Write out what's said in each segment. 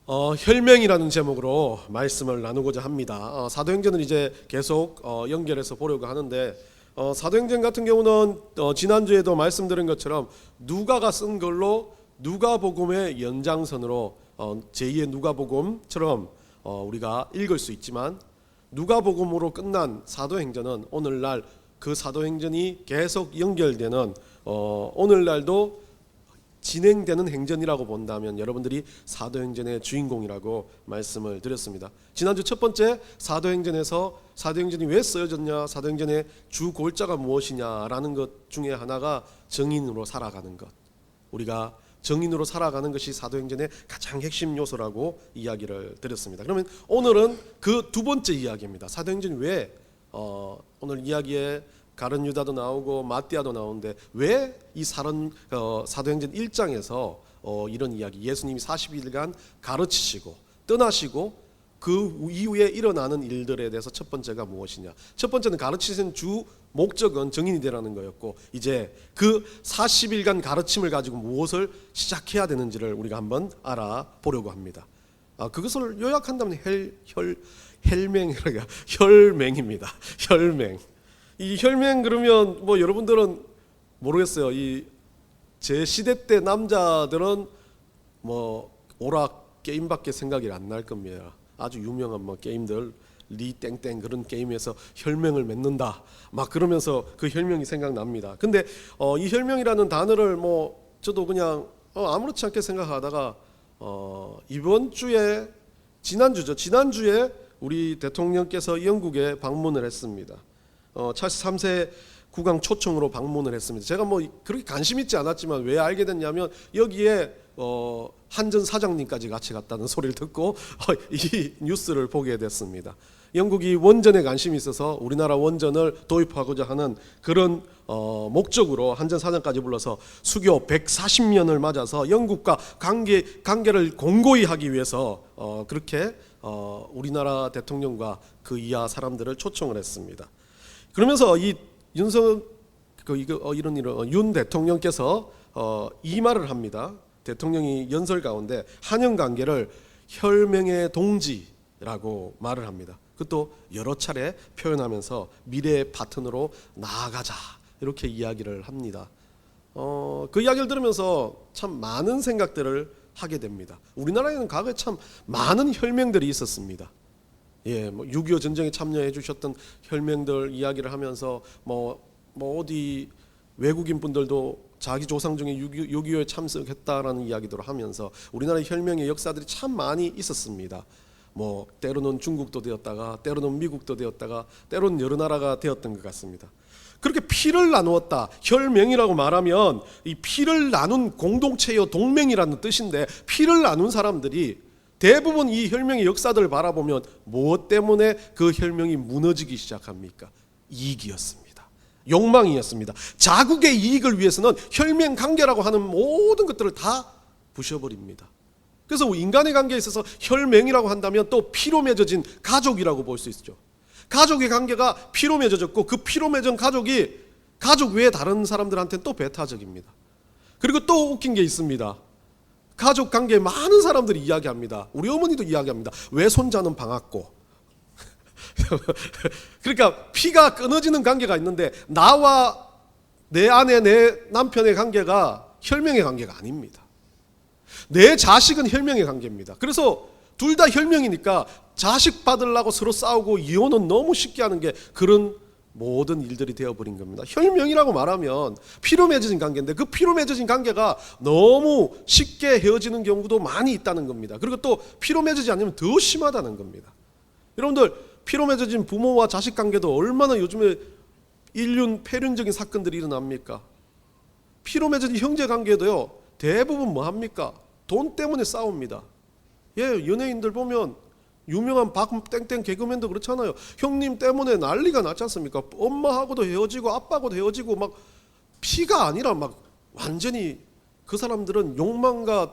혈맹이라는 제목으로 말씀을 나누고자 합니다. 사도행전을 이제 계속 연결해서 보려고 하는데 사도행전 같은 경우는 지난주에도 말씀드린 것처럼 누가가 쓴 걸로 누가복음의 연장선으로 제2의 누가복음처럼 우리가 읽을 수 있지만 누가복음으로 끝난 사도행전은 오늘날 그 사도행전이 계속 연결되는 오늘날도 진행되는 행전이라고 본다면 여러분들이 사도행전의 주인공이라고 말씀을 드렸습니다. 지난주 첫 번째 사도행전에서 사도행전이 왜 쓰여졌냐, 사도행전의 주 골자가 무엇이냐라는 것 중에 하나가 정인으로 살아가는 것. 우리가 정인으로 살아가는 것이 사도행전의 가장 핵심 요소라고 이야기를 드렸습니다. 그러면 오늘은 그 두 번째 이야기입니다. 사도행전이 왜 오늘 이야기에 가룟 유다도 나오고 마띠아도 나오는데 왜 이 사도행전 1장에서 이런 이야기, 예수님이 40일간 가르치시고 떠나시고 그 이후에 일어나는 일들에 대해서 첫 번째가 무엇이냐, 첫 번째는 가르치신 주 목적은 정인이 되라는 거였고 이제 그 40일간 가르침을 가지고 무엇을 시작해야 되는지를 우리가 한번 알아보려고 합니다. 그것을 요약한다면 혈맹입니다. 혈맹. 이 혈맹 그러면 뭐 여러분들은 모르겠어요. 이 제 시대 때 남자들은 뭐 오락 게임밖에 생각이 안 날 겁니다. 아주 유명한 뭐 게임들 리 땡땡 그런 게임에서 혈맹을 맺는다 막 그러면서 그 혈명이 생각납니다. 근데 이 혈명이라는 단어를 뭐 저도 그냥 아무렇지 않게 생각하다가 이번 주에 지난주에 우리 대통령께서 영국에 방문을 했습니다. 찰스 3세 국왕 초청으로 방문을 했습니다. 제가 뭐 그렇게 관심 있지 않았지만 왜 알게 됐냐면 여기에 한전 사장님까지 같이 갔다는 소리를 듣고 이 뉴스를 보게 됐습니다. 영국이 원전에 관심이 있어서 우리나라 원전을 도입하고자 하는 그런 목적으로 한전 사장까지 불러서 수교 140년을 맞아서 영국과 관계를 공고히 하기 위해서 그렇게 우리나라 대통령과 그 이하 사람들을 초청을 했습니다. 그러면서 이 윤 대통령께서 이 말을 합니다. 대통령이 연설 가운데 한영 관계를 혈맹의 동지라고 말을 합니다. 그것도 여러 차례 표현하면서 미래의 파트너로 나아가자 이렇게 이야기를 합니다. 그 이야기를 들으면서 참 많은 생각들을 하게 됩니다. 우리나라에는 과거에 참 많은 혈맹들이 있었습니다. 뭐 6.25 전쟁에 참여해 주셨던 혈맹들 이야기를 하면서 뭐 어디 외국인 분들도 자기 조상 중에 6.25에 참석했다라는 이야기도 하면서 우리나라의 혈맹의 역사들이 참 많이 있었습니다. 뭐 때로는 중국도 되었다가 때로는 미국도 되었다가 때로는 여러 나라가 되었던 것 같습니다. 그렇게 피를 나누었다. 혈맹이라고 말하면 이 피를 나눈 공동체여 동맹이라는 뜻인데 피를 나눈 사람들이 대부분 이 혈맹의 역사들을 바라보면 무엇 때문에 그 혈맹이 무너지기 시작합니까? 이익이었습니다. 욕망이었습니다. 자국의 이익을 위해서는 혈맹 관계라고 하는 모든 것들을 다 부셔버립니다. 그래서 인간의 관계에 있어서 혈맹이라고 한다면 또 피로 맺어진 가족이라고 볼 수 있죠. 가족의 관계가 피로 맺어졌고 그 피로 맺은 가족이 가족 외에 다른 사람들한테는 또 배타적입니다. 그리고 또 웃긴 게 있습니다. 가족 관계에 많은 사람들이 이야기합니다. 우리 어머니도 이야기합니다. 외손자는 방앗고. 그러니까 피가 끊어지는 관계가 있는데 나와 내 아내 내 남편의 관계가 혈맹의 관계가 아닙니다. 내 자식은 혈맹의 관계입니다. 그래서 둘 다 혈맹이니까 자식 받으려고 서로 싸우고 이혼은 너무 쉽게 하는 게 그런 모든 일들이 되어버린 겁니다. 혈명이라고 말하면 피로 맺어진 관계인데 그 피로 맺어진 관계가 너무 쉽게 헤어지는 경우도 많이 있다는 겁니다. 그리고 또 피로 맺어지지 않으면 더 심하다는 겁니다. 여러분들 피로 맺어진 부모와 자식 관계도 얼마나 요즘에 폐륜적인 사건들이 일어납니까? 피로 맺어진 형제 관계도요 대부분 뭐 합니까? 돈 때문에 싸웁니다. 연예인들 보면 유명한 박땡땡 개그맨도 그렇잖아요. 형님 때문에 난리가 났지 않습니까? 엄마하고도 헤어지고 아빠하고도 헤어지고 막 피가 아니라 막 완전히 그 사람들은 욕망과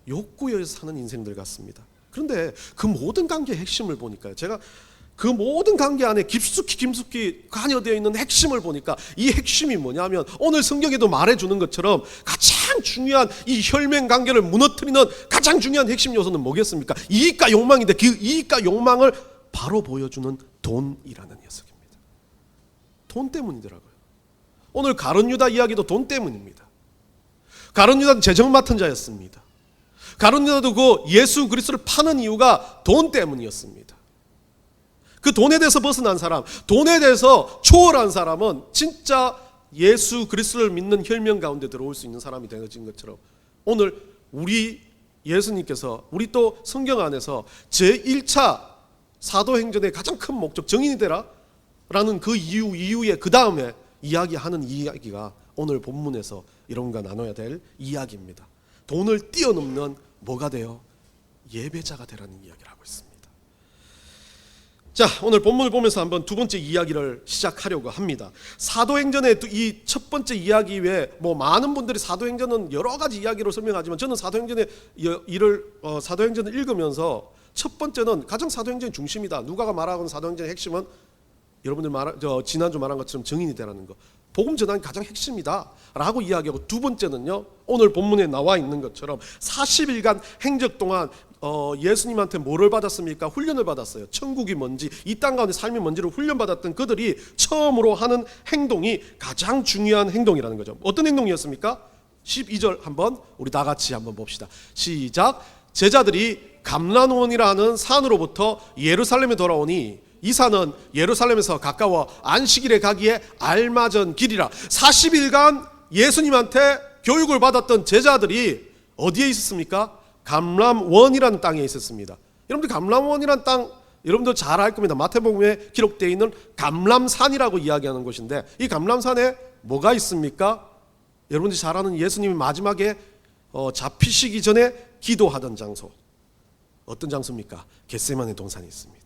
욕구에 사는 인생들 같습니다. 그런데 그 모든 관계의 핵심을 보니까요. 제가 그 모든 관계 안에 깊숙이 관여되어 있는 핵심을 보니까 이 핵심이 뭐냐면 오늘 성경에도 말해주는 것처럼 가장 중요한 이 혈맹 관계를 무너뜨리는 가장 중요한 핵심 요소는 뭐겠습니까? 이익과 욕망인데 그 이익과 욕망을 바로 보여주는 돈이라는 녀석입니다. 돈 때문이더라고요. 오늘 가룟 유다 이야기도 돈 때문입니다. 가룟 유다는 재정 맡은 자였습니다. 가룟 유다도 그 예수 그리스도를 파는 이유가 돈 때문이었습니다. 그 돈에 대해서 벗어난 사람, 돈에 대해서 초월한 사람은 진짜 예수 그리스도를 믿는 혈명 가운데 들어올 수 있는 사람이 되어진 것처럼 오늘 우리 예수님께서 우리 또 성경 안에서 제1차 사도행전의 가장 큰 목적 정인이 되라 라는 그 이후에 그 다음에 이야기하는 이야기가 오늘 본문에서 여러분과 나눠야 될 이야기입니다. 돈을 뛰어넘는 뭐가 돼요? 예배자가 되라는 이야기를 하고 있습니다. 자, 오늘 본문을 보면서 한번 두 번째 이야기를 시작하려고 합니다. 사도행전의 이 첫 번째 이야기 외에 많은 분들이 사도행전은 여러 가지 이야기로 설명하지만 저는 사도행전을 읽으면서 첫 번째는 가장 사도행전의 중심이다. 누가가 말하는 사도행전의 핵심은 여러분들 지난주 말한 것처럼 증인이 되라는 거. 복음 전환이 가장 핵심이다 라고 이야기하고, 두 번째는요, 오늘 본문에 나와 있는 것처럼 40일간 행적 동안 예수님한테 뭐를 받았습니까? 훈련을 받았어요. 천국이 뭔지, 이 땅 가운데 삶이 뭔지를 훈련받았던 그들이 처음으로 하는 행동이 가장 중요한 행동이라는 거죠. 어떤 행동이었습니까? 12절 한번 우리 다 같이 한번 봅시다. 시작. 제자들이 감람원이라는 산으로부터 예루살렘에 돌아오니 이 산은 예루살렘에서 가까워 안식일에 가기에 알맞은 길이라. 40일간 예수님한테 교육을 받았던 제자들이 어디에 있었습니까? 감람원이라는 땅에 있었습니다. 여러분들 감람원이라는 땅 여러분들 잘 알 겁니다. 마태복음에 기록되어 있는 감람산이라고 이야기하는 곳인데, 이 감람산에 뭐가 있습니까? 여러분들이 잘 아는 예수님이 마지막에 잡히시기 전에 기도하던 장소, 어떤 장소입니까? 겟세마네 동산이 있습니다.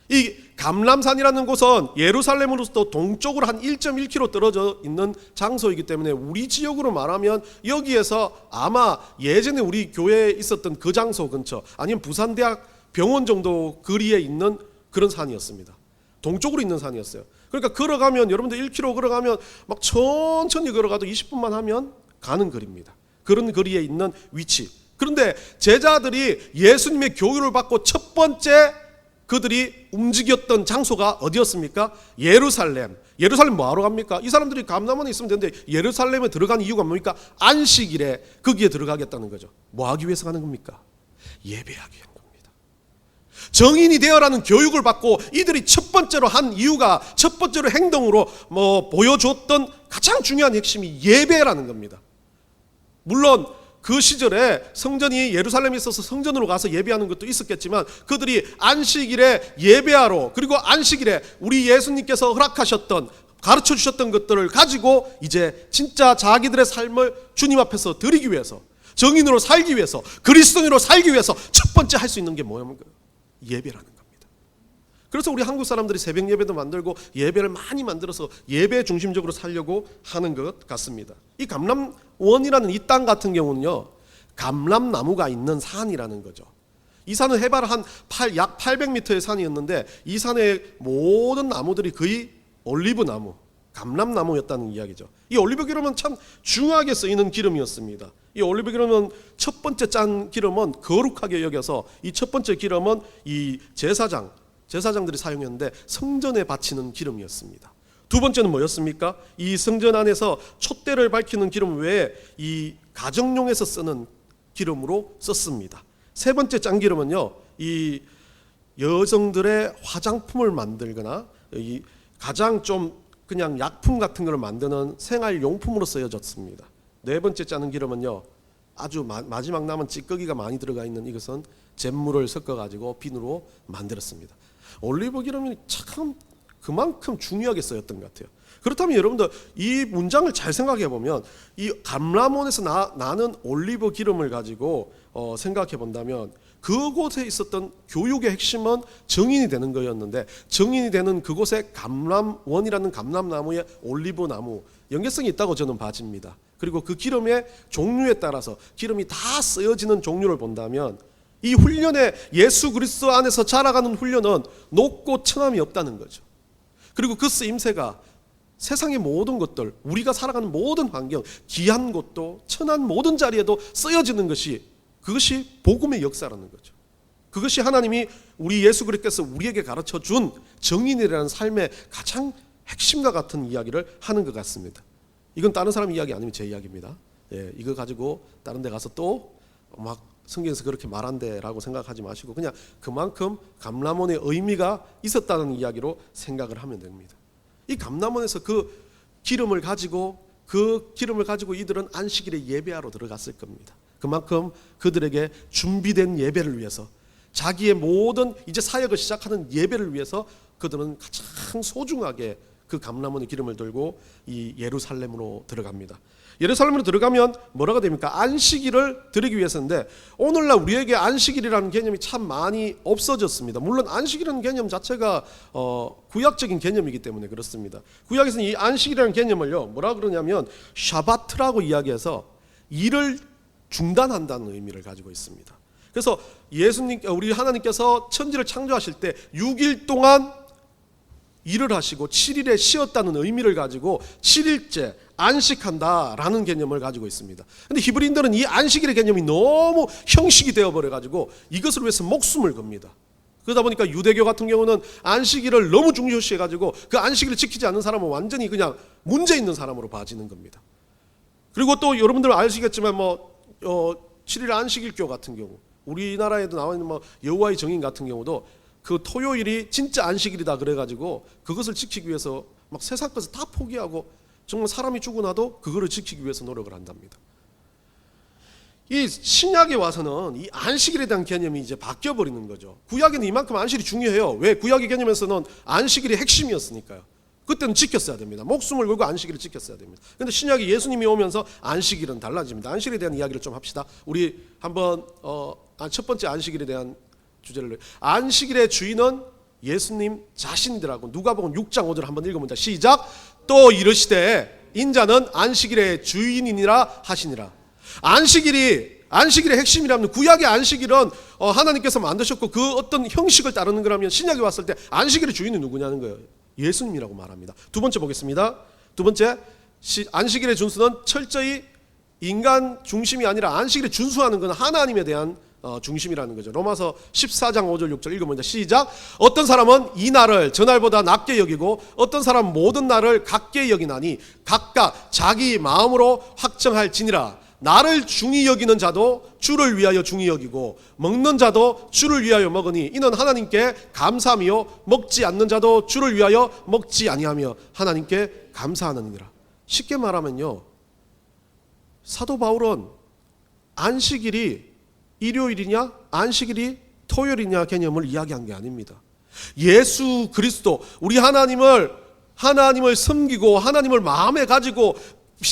이 감람산이라는 곳은 예루살렘으로부터 동쪽으로 한 1.1km 떨어져 있는 장소이기 때문에 우리 지역으로 말하면 여기에서 아마 예전에 우리 교회에 있었던 그 장소 근처, 아니면 부산대학 병원 정도 거리에 있는 그런 산이었습니다. 동쪽으로 있는 산이었어요. 그러니까 걸어가면, 여러분들 1km 걸어가면 막 천천히 걸어가도 20분만 하면 가는 거리입니다. 그런 거리에 있는 위치. 그런데 제자들이 예수님의 교육을 받고 첫 번째 그들이 움직였던 장소가 어디였습니까? 예루살렘. 예루살렘 뭐하러 갑니까? 이 사람들이 감람원에 있으면 되는데 예루살렘에 들어간 이유가 뭡니까? 안식일에 거기에 들어가겠다는 거죠. 뭐 하기 위해서 가는 겁니까? 예배하기 위한 겁니다. 정인이 되어라는 교육을 받고 이들이 첫 번째로 한 이유가, 첫 번째로 행동으로 보여줬던 가장 중요한 핵심이 예배라는 겁니다. 물론 그 시절에 성전이 예루살렘에 있어서 성전으로 가서 예배하는 것도 있었겠지만, 그들이 안식일에 예배하러, 그리고 안식일에 우리 예수님께서 허락하셨던, 가르쳐 주셨던 것들을 가지고 이제 진짜 자기들의 삶을 주님 앞에서 드리기 위해서, 정인으로 살기 위해서, 그리스도인으로 살기 위해서 첫 번째 할 수 있는 게 뭐냐면 예배라는 겁니다. 그래서 우리 한국 사람들이 새벽 예배도 만들고 예배를 많이 만들어서 예배 중심적으로 살려고 하는 것 같습니다. 이 감람원이라는 이 땅 같은 경우는요, 감람나무가 있는 산이라는 거죠. 이 산은 해발 약 800m의 산이었는데, 이 산의 모든 나무들이 거의 올리브 나무, 감람나무였다는 이야기죠. 이 올리브 기름은 참 중요하게 쓰이는 기름이었습니다. 이 올리브 기름은 첫 번째 짠 기름은 거룩하게 여겨서, 이 첫 번째 기름은 이 제사장들이 사용했는데 성전에 바치는 기름이었습니다. 두 번째는 뭐였습니까? 이 성전 안에서 촛대를 밝히는 기름 외에 이 가정용에서 쓰는 기름으로 썼습니다. 세 번째 짠 기름은요, 이 여성들의 화장품을 만들거나 이 가장 좀 그냥 약품 같은 걸 만드는 생활용품으로 쓰여졌습니다. 네 번째 짜는 기름은요, 아주 마지막 남은 찌꺼기가 많이 들어가 있는 이것은 잿물을 섞어가지고 비누로 만들었습니다. 올리브 기름이 참 그만큼 중요하게 쓰였던 것 같아요. 그렇다면 여러분들 이 문장을 잘 생각해 보면, 이 감람원에서 나는 올리브 기름을 가지고 생각해 본다면, 그곳에 있었던 교육의 핵심은 정인이 되는 거였는데, 정인이 되는 그곳에 감람원이라는 감람나무의 올리브 나무, 연계성이 있다고 저는 봐집니다. 그리고 그 기름의 종류에 따라서 기름이 다 쓰여지는 종류를 본다면, 이 훈련에 예수 그리스도 안에서 자라가는 훈련은 높고 천함이 없다는 거죠. 그리고 그 쓰임새가 세상의 모든 것들, 우리가 살아가는 모든 환경, 귀한 곳도 천한 모든 자리에도 쓰여지는 것이, 그것이 복음의 역사라는 거죠. 그것이 하나님이 우리 예수 그리스도께서 우리에게 가르쳐준 정인이라는 삶의 가장 핵심과 같은 이야기를 하는 것 같습니다. 이건 다른 사람 이야기 아니면 제 이야기입니다. 이거 가지고 다른 데 가서 또 막 성경에서 그렇게 말한대라고 생각하지 마시고 그냥 그만큼 감람원의 의미가 있었다는 이야기로 생각을 하면 됩니다. 이 감람원에서 그 기름을 가지고 이들은 안식일에 예배하러 들어갔을 겁니다. 그만큼 그들에게 준비된 예배를 위해서, 자기의 모든 이제 사역을 시작하는 예배를 위해서 그들은 가장 소중하게 그 감람원의 기름을 들고 이 예루살렘으로 들어갑니다. 예루살렘으로 들어가면 뭐라가 됩니까? 안식일을 드리기 위해서인데, 오늘날 우리에게 안식일이라는 개념이 참 많이 없어졌습니다. 물론 안식이라는 개념 자체가 구약적인 개념이기 때문에 그렇습니다. 구약에서는 이 안식이라는 개념을요, 뭐라 그러냐면 샤바트라고 이야기해서 일을 중단한다는 의미를 가지고 있습니다. 그래서 우리 하나님께서 천지를 창조하실 때 6일 동안 일을 하시고 7일에 쉬었다는 의미를 가지고 7일째 안식한다라는 개념을 가지고 있습니다. 그런데 히브리인들은 이 안식일의 개념이 너무 형식이 되어버려가지고 이것을 위해서 목숨을 겁니다. 그러다 보니까 유대교 같은 경우는 안식일을 너무 중요시해가지고 그 안식일을 지키지 않는 사람은 완전히 그냥 문제 있는 사람으로 봐지는 겁니다. 그리고 또 여러분들은 아시겠지만 7일 안식일교 같은 경우, 우리나라에도 나와 있는 여호와의 정인 같은 경우도 그 토요일이 진짜 안식일이다 그래가지고 그것을 지키기 위해서 막 세상 것을 다 포기하고 정말 사람이 죽고 나도 그거를 지키기 위해서 노력을 한답니다. 이 신약에 와서는 이 안식일에 대한 개념이 이제 바뀌어 버리는 거죠. 구약에는 이만큼 안식일이 중요해요. 왜? 구약의 개념에서는 안식일이 핵심이었으니까요. 그때는 지켰어야 됩니다. 목숨을 걸고 안식일을 지켰어야 됩니다. 그런데 신약이 예수님이 오면서 안식일은 달라집니다. 안식일에 대한 이야기를 좀 합시다. 우리 한번 첫 번째 안식일에 대한 주제를, 안식일의 주인은 예수님 자신이라고 누가복음 6장 5절 한번 읽어보자. 시작. 또 이르시되 인자는 안식일의 주인이니라 하시니라. 안식일의 핵심이라면, 구약의 안식일은 하나님께서 만드셨고 그 어떤 형식을 따르는 거라면, 신약에 왔을 때 안식일의 주인이 누구냐는 거예요. 예수님이라고 말합니다. 두 번째 보겠습니다. 두 번째, 안식일의 준수는 철저히 인간 중심이 아니라 안식일에 준수하는 건 하나님에 대한 중심이라는 거죠. 로마서 14장 5절 6절 읽어봅니다. 시작. 어떤 사람은 이 날을 저날보다 낮게 여기고 어떤 사람은 모든 날을 같게 여기나니 각각 자기 마음으로 확정할지니라. 나를 중히 여기는 자도 주를 위하여 중히 여기고 먹는 자도 주를 위하여 먹으니 이는 하나님께 감사하며 먹지 않는 자도 주를 위하여 먹지 아니하며 하나님께 감사하느니라. 쉽게 말하면요, 사도 바울은 안식일이 일요일이냐 안식일이 토요일이냐 개념을 이야기한 게 아닙니다. 예수 그리스도, 우리 하나님을 섬기고 하나님을 마음에 가지고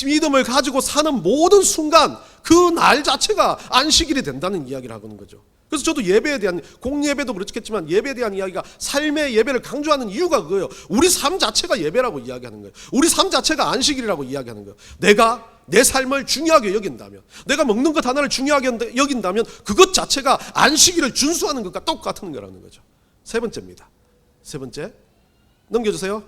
믿음을 가지고 사는 모든 순간 그 날 자체가 안식일이 된다는 이야기를 하는 거죠. 그래서 저도 예배에 대한, 공예배도 그렇겠지만 예배에 대한 이야기가, 삶의 예배를 강조하는 이유가 그거예요. 우리 삶 자체가 예배라고 이야기하는 거예요. 우리 삶 자체가 안식일이라고 이야기하는 거예요. 내가 내 삶을 중요하게 여긴다면, 내가 먹는 것 하나를 중요하게 여긴다면 그것 자체가 안식일을 준수하는 것과 똑같은 거라는 거죠. 세 번째입니다. 세 번째 넘겨주세요.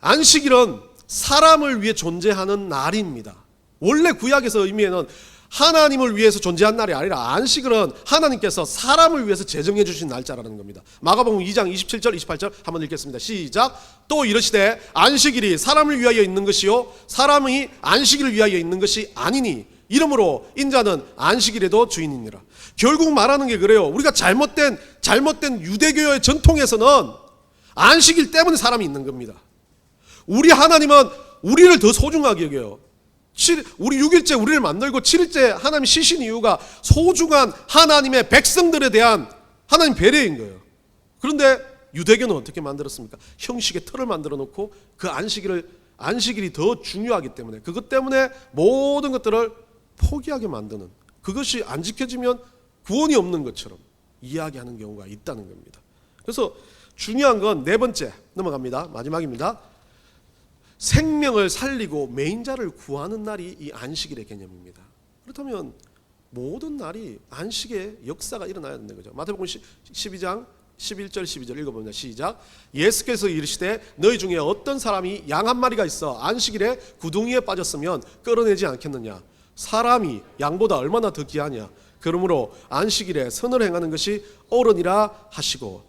안식일은 사람을 위해 존재하는 날입니다. 원래 구약에서 의미에는 하나님을 위해서 존재한 날이 아니라, 안식일은 하나님께서 사람을 위해서 제정해 주신 날짜라는 겁니다. 마가복음 2장 27절 28절 한번 읽겠습니다. 시작. 또 이르시되 안식일이 사람을 위하여 있는 것이요 사람이 안식일을 위하여 있는 것이 아니니 이러므로 인자는 안식일에도 주인이니라. 결국 말하는 게 그래요. 우리가 잘못된 유대교의 전통에서는 안식일 때문에 사람이 있는 겁니다. 우리 하나님은 우리를 더 소중하게 여겨요. 우리 6일째 우리를 만들고 7일째 하나님이 쉬신 이유가 소중한 하나님의 백성들에 대한 하나님 배려인 거예요. 그런데 유대교는 어떻게 만들었습니까? 형식의 틀을 만들어 놓고 그 안식일이 더 중요하기 때문에, 그것 때문에 모든 것들을 포기하게 만드는, 그것이 안 지켜지면 구원이 없는 것처럼 이야기하는 경우가 있다는 겁니다. 그래서 중요한 건 네 번째 넘어갑니다. 마지막입니다. 생명을 살리고 매인자를 구하는 날이 이 안식일의 개념입니다. 그렇다면 모든 날이 안식의 역사가 일어나야 된다는 거죠. 마태복음 12장 11절 12절 읽어보면 시작. 예수께서 이르시되 너희 중에 어떤 사람이 양 한 마리가 있어 안식일에 구덩이에 빠졌으면 끌어내지 않겠느냐. 사람이 양보다 얼마나 더 귀하냐. 그러므로 안식일에 선을 행하는 것이 옳으니라 하시고,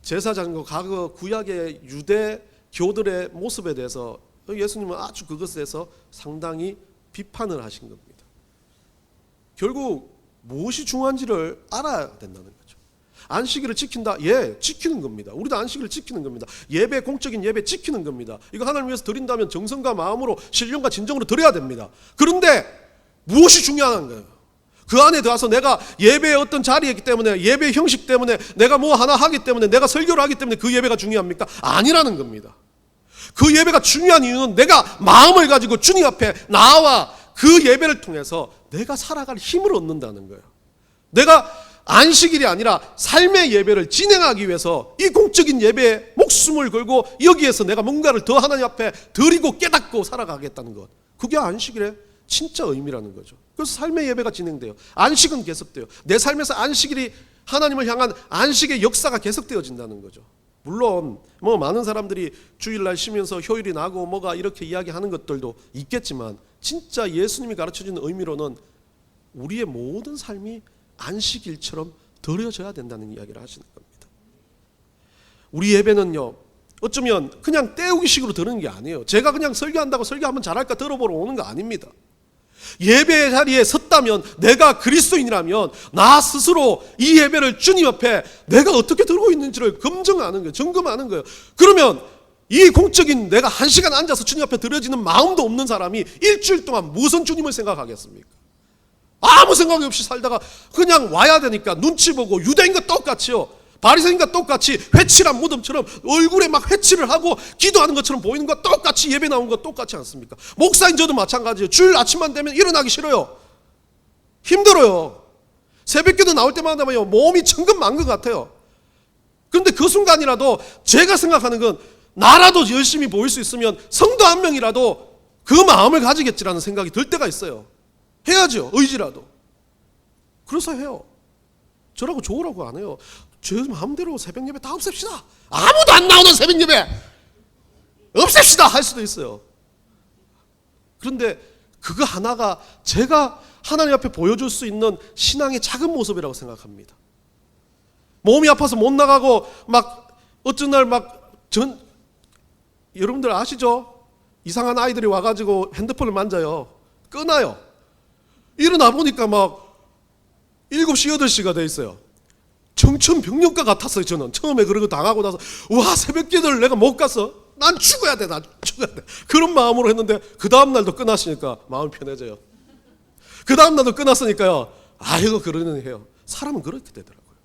제사장과 과거 구약의 유대 교들의 모습에 대해서 예수님은 아주 그것에 대해서 상당히 비판을 하신 겁니다. 결국 무엇이 중요한지를 알아야 된다는 거죠. 안식일을 지킨다? 예, 지키는 겁니다. 우리도 안식일을 지키는 겁니다. 예배, 공적인 예배 지키는 겁니다. 이거 하나님 위해서 드린다면 정성과 마음으로 신령과 진정으로 드려야 됩니다. 그런데 무엇이 중요한 거예요? 그 안에 들어와서 내가 예배의 어떤 자리에 있기 때문에, 예배 형식 때문에, 내가 뭐 하나 하기 때문에, 내가 설교를 하기 때문에 그 예배가 중요합니까? 아니라는 겁니다. 그 예배가 중요한 이유는 내가 마음을 가지고 주님 앞에 나와 그 예배를 통해서 내가 살아갈 힘을 얻는다는 거예요. 내가 안식일이 아니라 삶의 예배를 진행하기 위해서 이 공적인 예배에 목숨을 걸고 여기에서 내가 뭔가를 더 하나님 앞에 드리고 깨닫고 살아가겠다는 것, 그게 안식일의 진짜 의미라는 거죠. 그래서 삶의 예배가 진행돼요. 안식은 계속돼요. 내 삶에서 안식일이 하나님을 향한 안식의 역사가 계속되어진다는 거죠. 물론 뭐 많은 사람들이 주일날 쉬면서 효율이 나고 뭐가 이렇게 이야기하는 것들도 있겠지만, 진짜 예수님이 가르쳐주는 의미로는 우리의 모든 삶이 안식일처럼 드려져야 된다는 이야기를 하시는 겁니다. 우리 예배는요, 어쩌면 그냥 때우기식으로 드는 게 아니에요. 제가 그냥 설교한다고 설교 한번 잘할까 들어보러 오는 거 아닙니다. 예배 자리에 섰다면, 내가 그리스도인이라면 나 스스로 이 예배를 주님 앞에 내가 어떻게 들고 있는지를 검증하는 거예요. 점검하는 거예요. 그러면 이 공적인 내가 1시간 앉아서 주님 앞에 드려지는 마음도 없는 사람이 일주일 동안 무슨 주님을 생각하겠습니까? 아무 생각이 없이 살다가 그냥 와야 되니까 눈치 보고 유대인과 똑같이요, 바리새인과 똑같이 회칠한 무덤처럼 얼굴에 막 회칠을 하고 기도하는 것처럼 보이는 거 똑같이 예배 나온 거 똑같지 않습니까? 목사인 저도 마찬가지예요. 주일 아침만 되면 일어나기 싫어요. 힘들어요. 새벽기도 나올 때마다 몸이 천근만근 같아요. 그런데 그 순간이라도 제가 생각하는 건, 나라도 열심히 보일 수 있으면 성도 한 명이라도 그 마음을 가지겠지라는 생각이 들 때가 있어요. 해야죠. 의지라도. 그래서 해요. 저라고 좋으라고 안 해요. 제 마음대로 새벽 예배 다 없앱시다. 아무도 안 나오는 새벽 예배 없앱시다 할 수도 있어요. 그런데 그거 하나가 제가 하나님 앞에 보여줄 수 있는 신앙의 작은 모습이라고 생각합니다. 몸이 아파서 못 나가고 막 어쩐 날 여러분들 아시죠? 이상한 아이들이 와가지고 핸드폰을 만져요. 끊어요. 일어나 보니까 막 7시, 8시가 돼 있어요. 청천벽력과 같았어요. 저는 처음에 그런 거 당하고 나서, 와, 새벽기도를 내가 못 가서 난 죽어야 돼, 난 죽어야 돼, 그런 마음으로 했는데, 그 다음날도 끝났으니까 마음이 편해져요. 그 다음날도 끝났으니까요, 아이고 그러는 해요. 사람은 그렇게 되더라고요.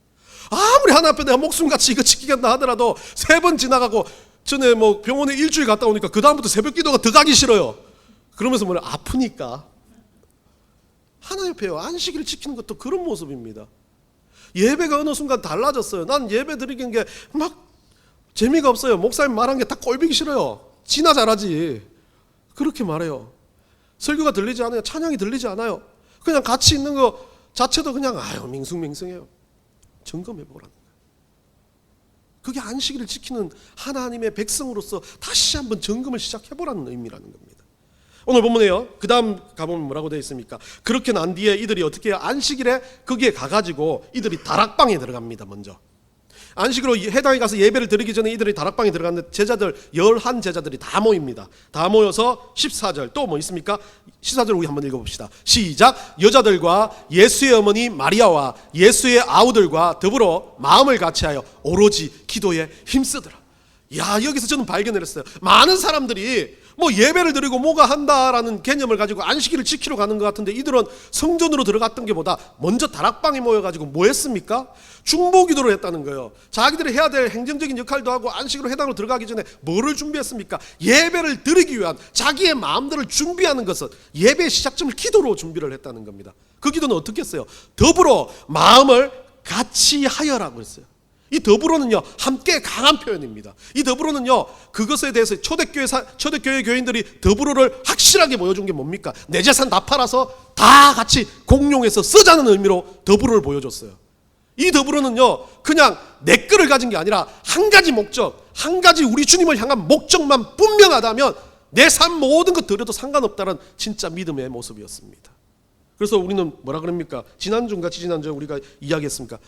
아무리 하나 앞에 내가 목숨같이 이거 지키겠다 하더라도 3번 지나가고, 전에 뭐 병원에 일주일 갔다 오니까 그 다음부터 새벽기도가 더 가기 싫어요. 그러면서 뭐래, 아프니까. 하나님 앞에요, 안식일을 지키는 것도 그런 모습입니다. 예배가 어느 순간 달라졌어요. 난 예배 드리는 게 막 재미가 없어요. 목사님 말한 게 다 꼴보기 싫어요. 지나 잘하지. 그렇게 말해요. 설교가 들리지 않아요. 찬양이 들리지 않아요. 그냥 같이 있는 거 자체도 그냥 밍숭맹숭해요. 점검해 보라는 거예요. 그게 안식일을 지키는 하나님의 백성으로서 다시 한번 점검을 시작해 보라는 의미라는 겁니다. 오늘 본문에요, 그 다음 가보면 뭐라고 되어 있습니까? 그렇게 난 뒤에 이들이 어떻게 해요? 안식일에 거기에 가가지고 이들이 다락방에 들어갑니다. 먼저 안식으로 해당에 가서 예배를 드리기 전에 이들이 다락방에 들어갔는데, 제자들 11제자들이 다 모입니다. 다 모여서 14절 또 뭐 있습니까? 14절 우리 한번 읽어봅시다. 시작. 여자들과 예수의 어머니 마리아와 예수의 아우들과 더불어 마음을 같이하여 오로지 기도에 힘쓰더라. 야, 여기서 저는 발견을 했어요. 많은 사람들이 뭐 예배를 드리고 뭐가 한다라는 개념을 가지고 안식일을 지키러 가는 것 같은데, 이들은 성전으로 들어갔던 게 보다 먼저 다락방에 모여가지고 뭐 했습니까? 중보기도를 했다는 거예요. 자기들이 해야 될 행정적인 역할도 하고 안식으로 해당으로 들어가기 전에 뭐를 준비했습니까? 예배를 드리기 위한 자기의 마음들을 준비하는 것은 예배의 시작점을 기도로 준비를 했다는 겁니다. 그 기도는 어떻게 했어요? 더불어 마음을 같이 하여라고 했어요. 이 더불어는요, 함께 강한 표현입니다. 이 더불어는요, 그것에 대해서 초대교회 교인들이 더불어를 확실하게 보여준 게 뭡니까? 내 재산 다 팔아서 다 같이 공용해서 쓰자는 의미로 더불어를 보여줬어요. 이 더불어는요, 그냥 내 거를 가진 게 아니라 한 가지 목적, 한 가지 우리 주님을 향한 목적만 분명하다면 내 삶 모든 것 드려도 상관없다는 진짜 믿음의 모습이었습니다. 그래서 우리는 뭐라 그럽니까? 지난주인가 지난주에 우리가 이야기했습니까?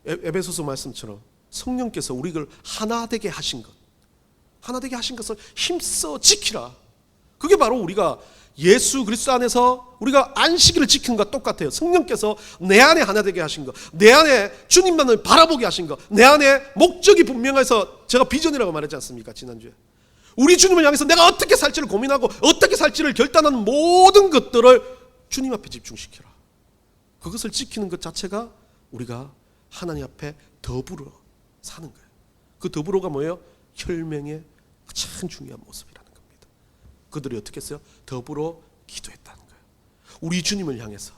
에베소서 말씀처럼 성령께서 우리를 하나 되게 하신 것, 하나 되게 하신 것을 힘써 지키라. 그게 바로 우리가 예수 그리스도 안에서 우리가 안식일을 지키는 것과 똑같아요. 성령께서 내 안에 하나 되게 하신 것, 내 안에 주님만을 바라보게 하신 것, 내 안에 목적이 분명해서 제가 비전이라고 말했지 않습니까? 지난주에 우리 주님을 향해서 내가 어떻게 살지를 고민하고 어떻게 살지를 결단하는 모든 것들을 주님 앞에 집중시켜라. 그것을 지키는 것 자체가 우리가 하나님 앞에 더불어 사는 거예요. 그 더불어가 뭐예요? 혈맹의 가장 중요한 모습이라는 겁니다. 그들이 어떻게 했어요? 더불어 기도했다는 거예요. 우리 주님을 향해서,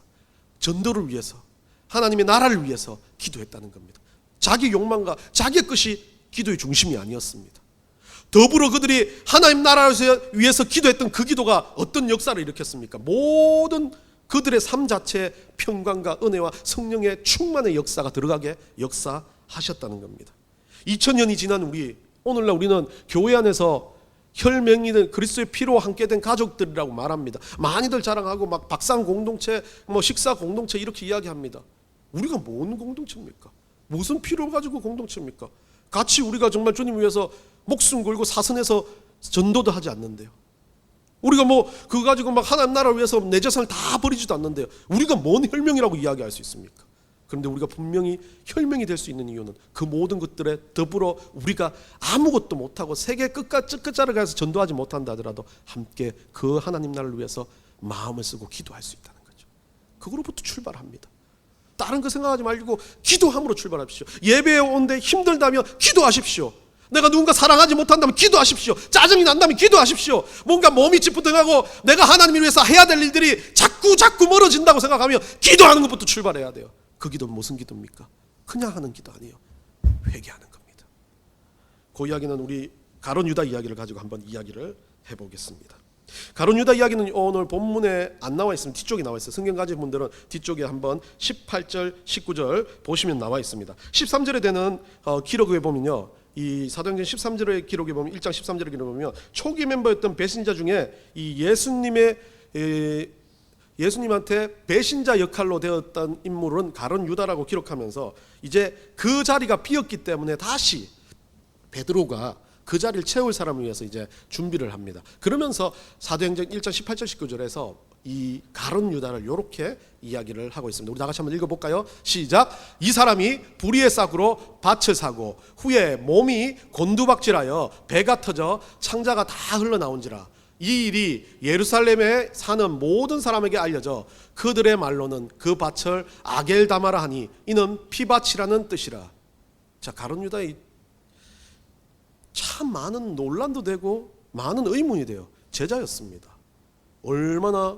전도를 위해서, 하나님의 나라를 위해서 기도했다는 겁니다. 자기 욕망과 자기의 것이 기도의 중심이 아니었습니다. 더불어 그들이 하나님 나라를 위해서 기도했던 그 기도가 어떤 역사를 일으켰습니까? 모든 그들의 삶 자체에 평강과 은혜와 성령의 충만의 역사가 들어가게 역사하셨다는 겁니다. 2000년이 지난 오늘날 우리는 교회 안에서 혈맹이든 그리스도의 피로 함께 된 가족들이라고 말합니다. 많이들 자랑하고 막 박상 공동체, 식사 공동체 이렇게 이야기합니다. 우리가 뭔 공동체입니까? 무슨 피로 가지고 공동체입니까? 같이 우리가 정말 주님 위해서 목숨 걸고 사선에서 전도도 하지 않는데요. 우리가 그거 가지고 막 하나님 나라를 위해서 내 재산을 다 버리지도 않는데요. 우리가 뭔 혈명이라고 이야기할 수 있습니까? 그런데 우리가 분명히 혈명이 될 수 있는 이유는 그 모든 것들에 더불어 우리가 아무것도 못하고 세계 끝자락에 가서 전도하지 못한다 하더라도 함께 그 하나님 나라를 위해서 마음을 쓰고 기도할 수 있다는 거죠. 그거로부터 출발합니다. 다른 거 생각하지 말고 기도함으로 출발하십시오. 예배에 오는데 힘들다면 기도하십시오. 내가 누군가 사랑하지 못한다면 기도하십시오. 짜증이 난다면 기도하십시오. 뭔가 몸이 찌뿌둥하고 내가 하나님을 위해서 해야 될 일들이 자꾸 멀어진다고 생각하면 기도하는 것부터 출발해야 돼요. 그 기도는 무슨 기도입니까? 그냥 하는 기도 아니에요. 회개하는 겁니다. 그 이야기는 우리 가룟 유다 이야기를 가지고 한번 이야기를 해보겠습니다. 가룟 유다 이야기는 오늘 본문에 안 나와 있습니다. 뒤쪽에 나와 있어요. 성경 가진 분들은 뒤쪽에 한번 18절 19절 보시면 나와 있습니다. 13절에 되는 기록에 보면요, 이 사도행전 13절의 기록에 보면 1장 13절의 기록에 보면 초기 멤버였던 배신자 중에 이 예수님한테 배신자 역할로 되었던 인물은 가룟 유다라고 기록하면서 이제 그 자리가 비었기 때문에 다시 베드로가 그 자리를 채울 사람을 위해서 이제 준비를 합니다. 그러면서 사도행전 1장 18절 19절에서 이 가룟 유다를 이렇게 이야기를 하고 있습니다. 우리 다 같이 한번 읽어볼까요? 시작. 이 사람이 불의의 싹으로 밭을 사고 후에 몸이 곤두박질하여 배가 터져 창자가 다 흘러나온지라. 이 일이 예루살렘에 사는 모든 사람에게 알려져 그들의 말로는 그 밭을 아겔다마라 하니 이는 피밭이라는 뜻이라. 자, 가룟 유다의 참 많은 논란도 되고 많은 의문이 돼요. 제자였습니다. 얼마나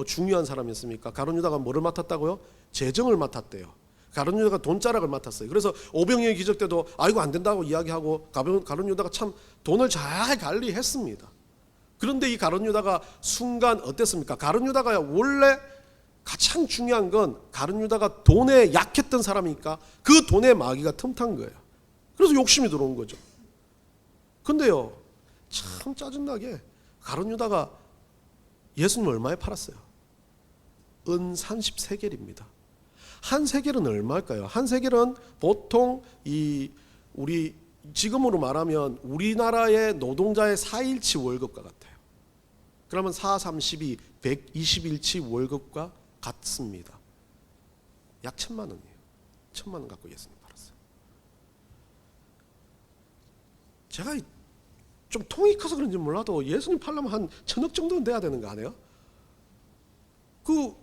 중요한 사람이었습니까? 가룟 유다가 뭐를 맡았다고요? 재정을 맡았대요. 가룟 유다가 돈자락을 맡았어요. 그래서 오병이의 기적 때도 아이고 안 된다고 이야기하고 가룟 유다가 참 돈을 잘 관리했습니다. 그런데 이 가룟 유다가 순간 어땠습니까? 가룟 유다가 원래 가장 중요한 건 가룟 유다가 돈에 약했던 사람이니까 그 돈에 마귀가 틈탄 거예요. 그래서 욕심이 들어온 거죠. 근데요, 참 짜증나게 가룟 유다가 예수님 얼마에 팔았어요? 은 30세겔입니다. 한 세겔은 얼마일까요? 한 세겔은 보통 우리 지금으로 말하면 우리나라의 노동자의 4일치 월급과 같아요. 그러면 4, 32, 120일치 월급과 같습니다. 약 1,000만 원이에요. 1,000만 원 갖고 예수님 팔았어요. 제가 좀 통이 커서 그런지 몰라도 예수님 팔려면 한 1,000억 정도는 돼야 되는 거 아니에요? 그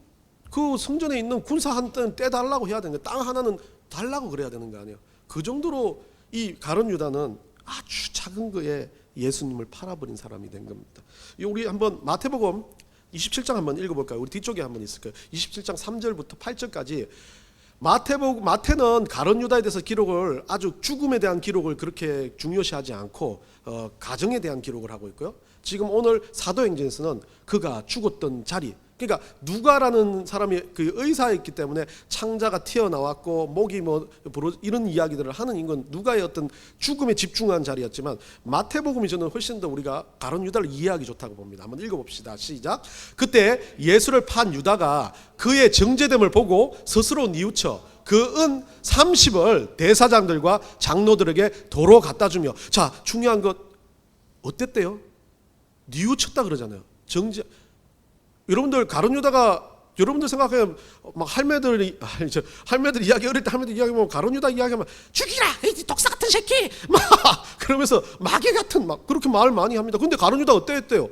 성전에 있는 군사 한 떼 떼달라고 해야 되는 거, 땅 하나는 달라고 그래야 되는 거 아니에요? 그 정도로 이 가룟 유다는 아주 작은 거에 예수님을 팔아버린 사람이 된 겁니다. 우리 한번 마태복음 27장 한번 읽어볼까요? 우리 뒤쪽에 한번 있을 거예요. 27장 3절부터 8절까지 마태는 가룟 유다에 대해서 기록을 아주 죽음에 대한 기록을 그렇게 중요시하지 않고 가정에 대한 기록을 하고 있고요. 지금 오늘 사도행전에서는 그가 죽었던 자리, 그러니까 누가라는 사람이 그 의사였기 때문에 창자가 튀어나왔고 목이 이런 이야기들을 하는 인건 누가의 어떤 죽음에 집중한 자리였지만, 마태복음이 저는 훨씬 더 우리가 가룟 유다를 이해하기 좋다고 봅니다. 한번 읽어봅시다. 시작. 그때 예수를 판 유다가 그의 정죄됨을 보고 스스로 뉘우쳐 그 은 30을 대사장들과 장로들에게 도로 갖다 주며, 자, 중요한 것 어땠대요? 뉘우쳤다 그러잖아요. 여러분들 가룟 유다가, 여러분들 생각하면 막 할매들 이야기, 어릴 때 할매들 이야기하면 가룟 유다 이야기하면 죽이라 이 독사 같은 새끼 막 그러면서 마귀 같은 막 그렇게 말 많이 합니다. 근데 가룟 유다 어땠대요?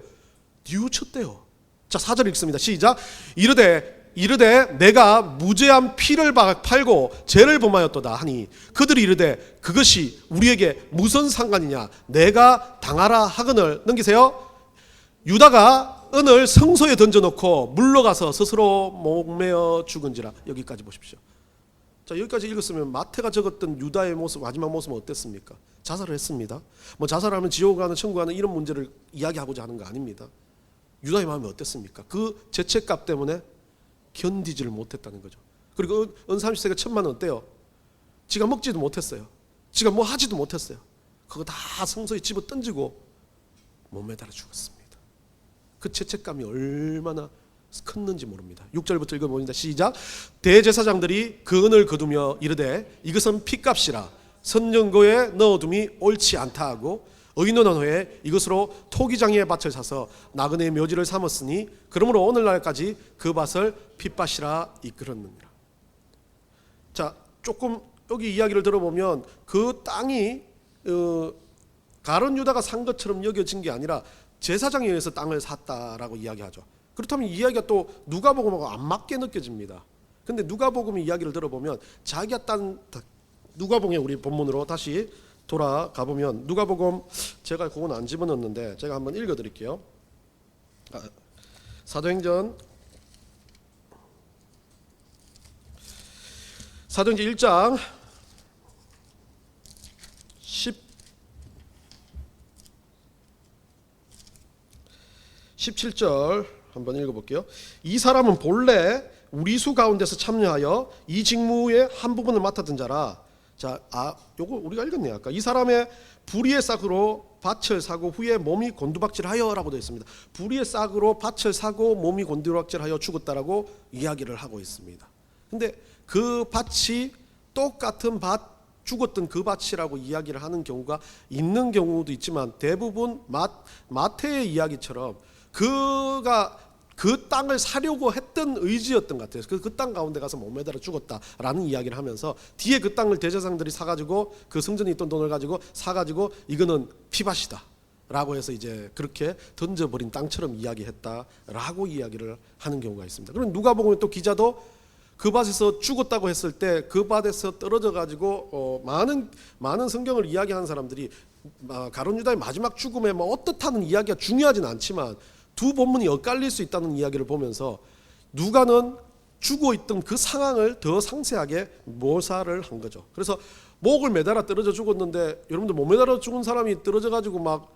뉘우쳤대요. 자, 4절 읽습니다. 시작. 이르되 내가 무죄한 피를 팔고 죄를 범하였도다 하니 그들이 이르되 그것이 우리에게 무슨 상관이냐, 내가 당하라 하거늘. 넘기세요. 유다가 은을 성소에 던져놓고 물러가서 스스로 목매어 죽은지라. 여기까지 보십시오. 자, 여기까지 읽었으면 마태가 적었던 유다의 모습, 마지막 모습은 어땠습니까? 자살을 했습니다. 뭐 자살하면 지옥 가는 천국 가는 이런 문제를 이야기하고자 하는 거 아닙니다. 유다의 마음이 어땠습니까? 그 죄책감 때문에 견디지를 못했다는 거죠. 그리고 은 30세가 1,000만 원 어때요? 지가 먹지도 못했어요. 지가 뭐 하지도 못했어요. 그거 다 성소에 집어 던지고 못 매달아 죽었습니다. 그 죄책감이 얼마나 컸는지 모릅니다. 6절부터 읽어봅니다. 시작. 대제사장들이 그 은을 거두며 이르되 이것은 핏값이라 선전고에 넣어둠이 옳지 않다 하고 의논한 후에 이것으로 토기장에 밭을 사서 나그네의 묘지를 삼았으니 그러므로 오늘날까지 그 밭을 핏밭이라 이끌었느니라. 자, 조금 여기 이야기를 들어보면 그 땅이 가룟 유다가 산 것처럼 여겨진 게 아니라 제사장에 의해서 땅을 샀다라고 이야기하죠. 그렇다면 이 이야기가 또 누가복음하고 안 맞게 느껴집니다. 근데 누가복음 이야기를 들어보면 자기가 딴, 누가복음의 우리 본문으로 다시 돌아가 보면, 누가복음 제가 그건 안 집어넣었는데 제가 한번 읽어드릴게요. 사도행전 1장 17절 한번 읽어볼게요. 이 사람은 본래 우리 수 가운데서 참여하여 이 직무의 한 부분을 맡았던 자라. 자, 요거 우리가 읽었네요. 아까 이 사람의 불의의 싹으로 밭을 사고 후에 몸이 곤두박질하여라고 되어 있습니다. 불의의 싹으로 밭을 사고 몸이 곤두박질하여 죽었다라고 이야기를 하고 있습니다. 근데 그 밭이 똑같은 밭, 죽었던 그 밭이라고 이야기를 하는 경우가 있는 경우도 있지만, 대부분 마태의 이야기처럼 그가 그 땅을 사려고 했던 의지였던 것 같아요. 그 땅 가운데 가서 못 매달아 죽었다라는 이야기를 하면서 뒤에 그 땅을 대제사장들이 사가지고 그 성전에 있던 돈을 가지고 사가지고 이거는 피밭이다 라고 해서 이제 그렇게 던져버린 땅처럼 이야기했다라고 이야기를 하는 경우가 있습니다. 그럼 누가복음 또 기자도 그 밭에서 죽었다고 했을 때 그 밭에서 떨어져 가지고 많은 성경을 이야기하는 사람들이 가룟 유다의 마지막 죽음에 뭐 어떻다는 이야기가 중요하진 않지만 두 본문이 엇갈릴 수 있다는 이야기를 보면서 누가는 죽어있던 그 상황을 더 상세하게 묘사를 한 거죠. 그래서 목을 매달아 떨어져 죽었는데, 여러분들 못 매달아 죽은 사람이 떨어져 가지고 막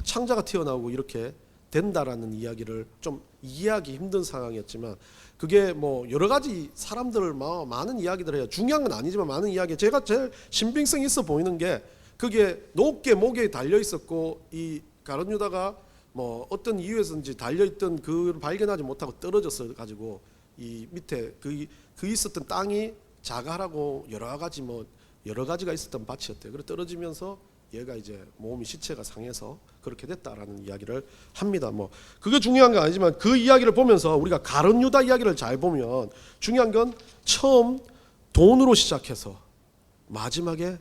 창자가 튀어나오고 이렇게 된다라는 이야기를 좀 이해하기 힘든 상황이었지만, 그게 뭐 여러 가지 사람들 많은 이야기들 해요. 중요한 건 아니지만 많은 이야기, 제가 제일 신빙성 있어 보이는 게 그게 높게 목에 달려 있었고 이 가룟 유다가 뭐 어떤 이유에서인지 달려있던 그걸 발견하지 못하고 떨어졌어 가지고 이 밑에 그 있었던 땅이 자갈하고 여러 가지가 있었던 밭이었대요. 그래서 떨어지면서 얘가 이제 몸이 시체가 상해서 그렇게 됐다라는 이야기를 합니다. 뭐 그게 중요한 건 아니지만 그 이야기를 보면서 우리가 가룟 유다 이야기를 잘 보면 중요한 건 처음 돈으로 시작해서 마지막에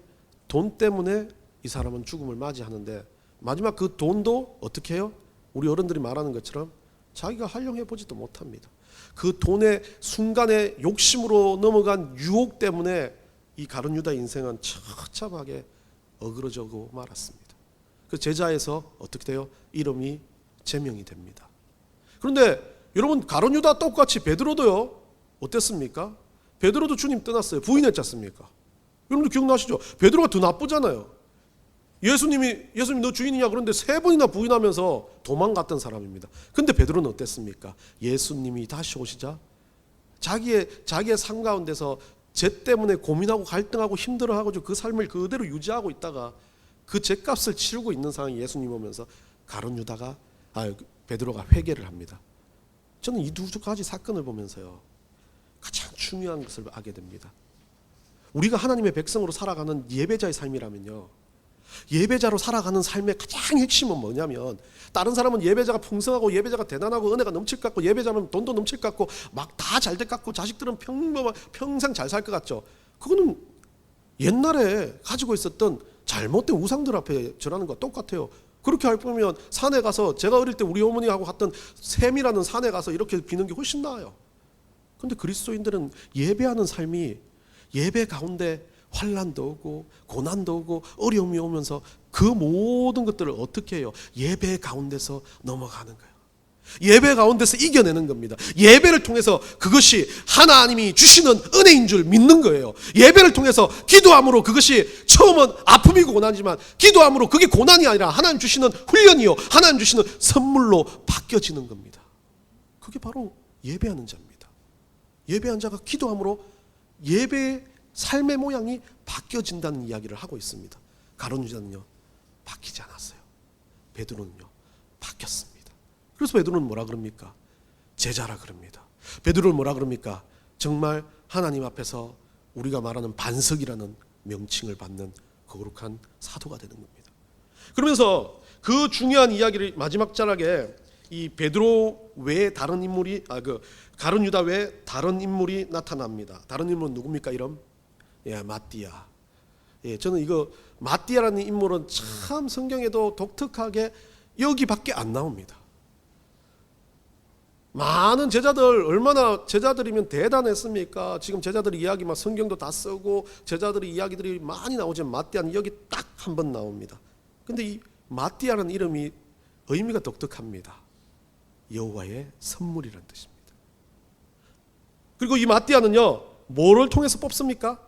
돈 때문에 이 사람은 죽음을 맞이하는데, 마지막 그 돈도 어떻게 해요? 우리 어른들이 말하는 것처럼 자기가 활용해 보지도 못합니다. 그 돈의 순간에 욕심으로 넘어간 유혹 때문에 이 가룟 유다의 인생은 처참하게 어그러져고 말았습니다. 그 제자에서 어떻게 돼요? 이름이 제명이 됩니다. 그런데 여러분, 가룟 유다 똑같이 베드로도요 어땠습니까? 베드로도 주님 떠났어요. 부인했지 않습니까? 여러분들 기억나시죠? 베드로가 더 나쁘잖아요. 예수님 너 주인이냐 그런데 3번이나 부인하면서 도망갔던 사람입니다. 근데 베드로는 어땠습니까? 예수님이 다시 오시자 자기의 삶 가운데서 죄 때문에 고민하고 갈등하고 힘들어하고 그 삶을 그대로 유지하고 있다가 그 죄값을 치르고 있는 상황에 예수님 오면서 베드로가 회개를 합니다. 저는 이 두 가지 사건을 보면서요, 가장 중요한 것을 알게 됩니다. 우리가 하나님의 백성으로 살아가는 예배자의 삶이라면요, 예배자로 살아가는 삶의 가장 핵심은 뭐냐면, 다른 사람은 예배자가 풍성하고 예배자가 대단하고 은혜가 넘칠 것 같고 예배자는 돈도 넘칠 것 같고 막 다 잘 될 것 같고 자식들은 평생 잘 살 것 같죠. 그거는 옛날에 가지고 있었던 잘못된 우상들 앞에 절하는 거와 똑같아요. 그렇게 할 거면 산에 가서, 제가 어릴 때 우리 어머니하고 갔던 샘이라는 산에 가서 이렇게 비는 게 훨씬 나아요. 그런데 그리스도인들은 예배하는 삶이, 예배 가운데 환난도 오고 고난도 오고 어려움이 오면서 그 모든 것들을 어떻게 해요? 예배 가운데서 넘어가는 거예요. 예배 가운데서 이겨내는 겁니다. 예배를 통해서 그것이 하나님이 주시는 은혜인 줄 믿는 거예요. 예배를 통해서 기도함으로 그것이 처음은 아픔이고 고난이지만 기도함으로 그게 고난이 아니라 하나님 주시는 훈련이요, 하나님 주시는 선물로 바뀌어지는 겁니다. 그게 바로 예배하는 자입니다. 예배한 자가 기도함으로 예배의 삶의 모양이 바뀌어진다는 이야기를 하고 있습니다. 가룟 유다는요, 바뀌지 않았어요. 베드로는요, 바뀌었습니다. 그래서 베드로는 뭐라 그럽니까? 제자라 그럽니다. 베드로는 뭐라 그럽니까? 정말 하나님 앞에서 우리가 말하는 반석이라는 명칭을 받는 거룩한 사도가 되는 겁니다. 그러면서 그 중요한 이야기를 마지막 자락에 이 베드로 외에 다른 인물이, 가룟 유다 외에 다른 인물이 나타납니다. 다른 인물은 누굽니까? 이름? 마띠아. 저는 이거 마띠아라는 인물은 참 성경에도 독특하게 여기밖에 안 나옵니다. 많은 제자들, 얼마나 제자들이면 대단했습니까? 지금 제자들의 이야기 막 성경도 다 쓰고 제자들의 이야기들이 많이 나오지만 마띠아는 여기 딱 한 번 나옵니다. 근데 이 마띠아라는 이름이 의미가 독특합니다. 여호와의 선물이라는 뜻입니다. 그리고 이 마띠아는요, 뭐를 통해서 뽑습니까?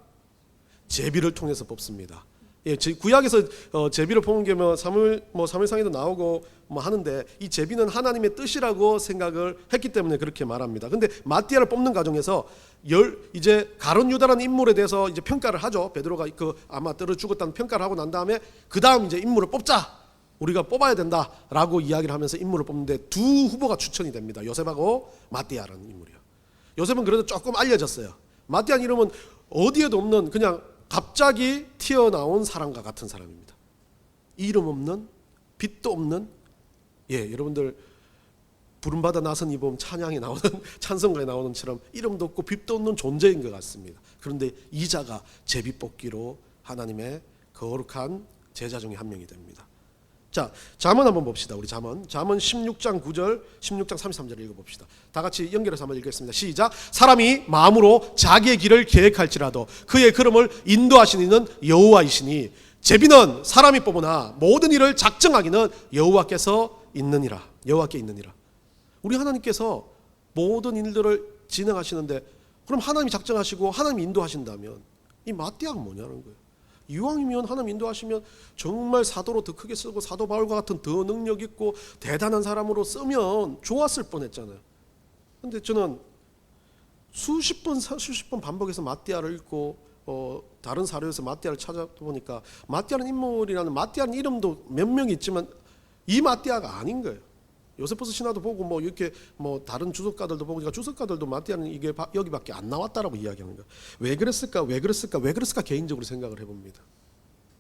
제비를 통해서 뽑습니다. 구약에서 제비를 뽑은 게 사무엘상에도 나오고 하는데, 이 제비는 하나님의 뜻이라고 생각을 했기 때문에 그렇게 말합니다. 근데 마띠아를 뽑는 과정에서 이제 가룟 유다라는 인물에 대해서 이제 평가를 하죠. 베드로가 아마 떨어 죽었다는 평가를 하고 난 다음에 그 다음 이제 인물을 뽑자, 우리가 뽑아야 된다라고 이야기를 하면서 인물을 뽑는데 두 후보가 추천이 됩니다. 요셉하고 마띠아라는 인물이요. 요셉은 그래도 조금 알려졌어요. 마띠아 이름은 어디에도 없는, 그냥 갑자기 튀어나온 사람과 같은 사람입니다. 이름 없는, 빛도 없는, 여러분들 부름받아 나선 이봄 찬양에 나오는 찬송가에 나오는 것처럼 이름도 없고 빛도 없는 존재인 것 같습니다. 그런데 이 자가 제비뽑기로 하나님의 거룩한 제자 중에 한 명이 됩니다. 자, 잠언 한번 봅시다. 우리 잠언 16장 9절, 16장 33절 읽어봅시다. 다 같이 연결해서 한번 읽겠습니다. 시작. 사람이 마음으로 자기의 길을 계획할지라도 그의 걸음을 인도하시는 이는 여호와이시니 제비는 사람이 뽑으나 모든 일을 작정하기는 여호와께서 있느니라. 여호와께 있느니라. 우리 하나님께서 모든 일들을 진행하시는데, 그럼 하나님이 작정하시고 하나님이 인도하신다면 이 마띠아가 뭐냐는 거예요. 이왕이면 하나님 인도하시면 정말 사도로 더 크게 쓰고 사도 바울과 같은 더 능력 있고 대단한 사람으로 쓰면 좋았을 뻔했잖아요. 근데 저는 수십 번 반복해서 마띠아를 읽고 다른 사료에서 마띠아를 찾아보니까 마띠아라는 인물이라는, 마띠아라는 이름도 몇 명이 있지만 이 마띠아가 아닌 거예요. 요세포스 신화도 보고 이렇게 다른 주석가들도 보니까 주석가들도 마띠아는 이게 여기밖에 안 나왔다라고 이야기하는 거예요. 왜 그랬을까 개인적으로 생각을 해봅니다.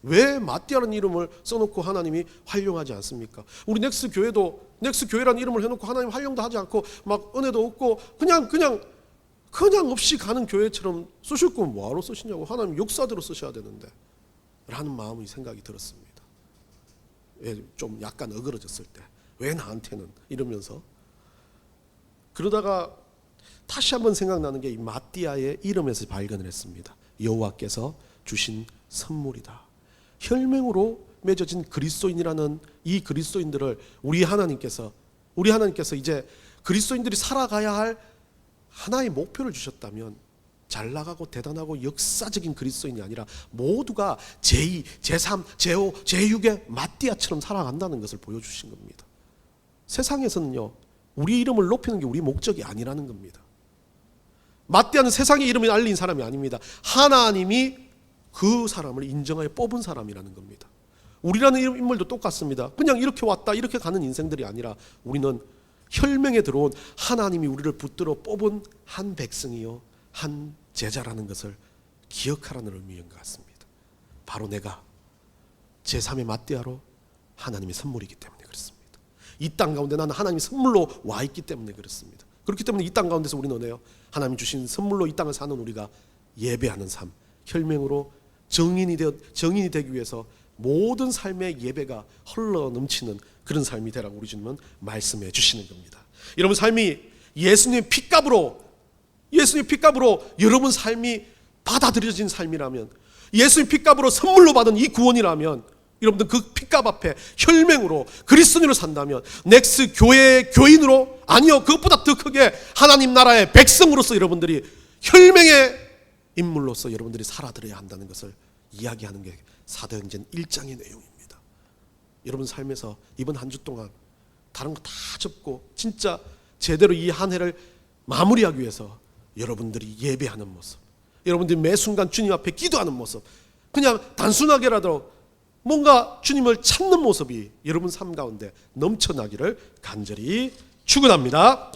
왜 마띠아라는 이름을 써놓고 하나님이 활용하지 않습니까? 우리 넥스 교회라는 이름을 해놓고 하나님 활용도 하지 않고 막 은혜도 없고 그냥 없이 가는 교회처럼 쓰실 거면 뭐하러 쓰시냐고, 하나님 역사대로 쓰셔야 되는데 라는 마음이 생각이 들었습니다. 좀 약간 어그러졌을 때 왜 나한테는 이러면서, 그러다가 다시 한번 생각나는 게 이 마띠아의 이름에서 발견을 했습니다. 여호와께서 주신 선물이다. 혈맹으로 맺어진 그리스도인이라는 이 그리스도인들을 우리 하나님께서 이제 그리스도인들이 살아가야 할 하나의 목표를 주셨다면, 잘 나가고 대단하고 역사적인 그리스도인이 아니라 모두가 제2, 제3, 제5, 제6의 마띠아처럼 살아간다는 것을 보여주신 겁니다. 세상에서는요, 우리 이름을 높이는 게 우리 목적이 아니라는 겁니다. 마띠아는 세상의 이름을 알린 사람이 아닙니다. 하나님이 그 사람을 인정하여 뽑은 사람이라는 겁니다. 우리라는 인물도 똑같습니다. 그냥 이렇게 왔다 이렇게 가는 인생들이 아니라 우리는 혈명에 들어온 하나님이 우리를 붙들어 뽑은 한 백성이요 한 제자라는 것을 기억하라는 의미인 것 같습니다. 바로 내가 제3의 마띠아로 하나님의 선물이기 때문에 그렇습니다. 이 땅 가운데 나는 하나님의 선물로 와 있기 때문에 그렇습니다. 그렇기 때문에 이 땅 가운데서 우리는 어때요? 하나님 주신 선물로 이 땅을 사는 우리가 예배하는 삶, 혈명으로 정인이 되기 위해서 모든 삶의 예배가 흘러 넘치는 그런 삶이 되라고 우리 주님은 말씀해 주시는 겁니다. 여러분 삶이 예수님의 핏값으로 여러분 삶이 받아들여진 삶이라면, 예수님 핏값으로 선물로 받은 이 구원이라면, 여러분들 그 핏값 앞에 혈맹으로 그리스도인으로 산다면 넥스 교회의 교인으로, 아니요 그것보다 더 크게 하나님 나라의 백성으로서 여러분들이 혈맹의 인물로서 여러분들이 살아들어야 한다는 것을 이야기하는 게 사도행전 1장의 내용입니다. 여러분 삶에서 이번 한 주 동안 다른 거 다 접고 진짜 제대로 이 한 해를 마무리하기 위해서 여러분들이 예배하는 모습, 여러분들이 매 순간 주님 앞에 기도하는 모습, 그냥 단순하게라도 뭔가 주님을 찾는 모습이 여러분 삶 가운데 넘쳐나기를 간절히 축원합니다.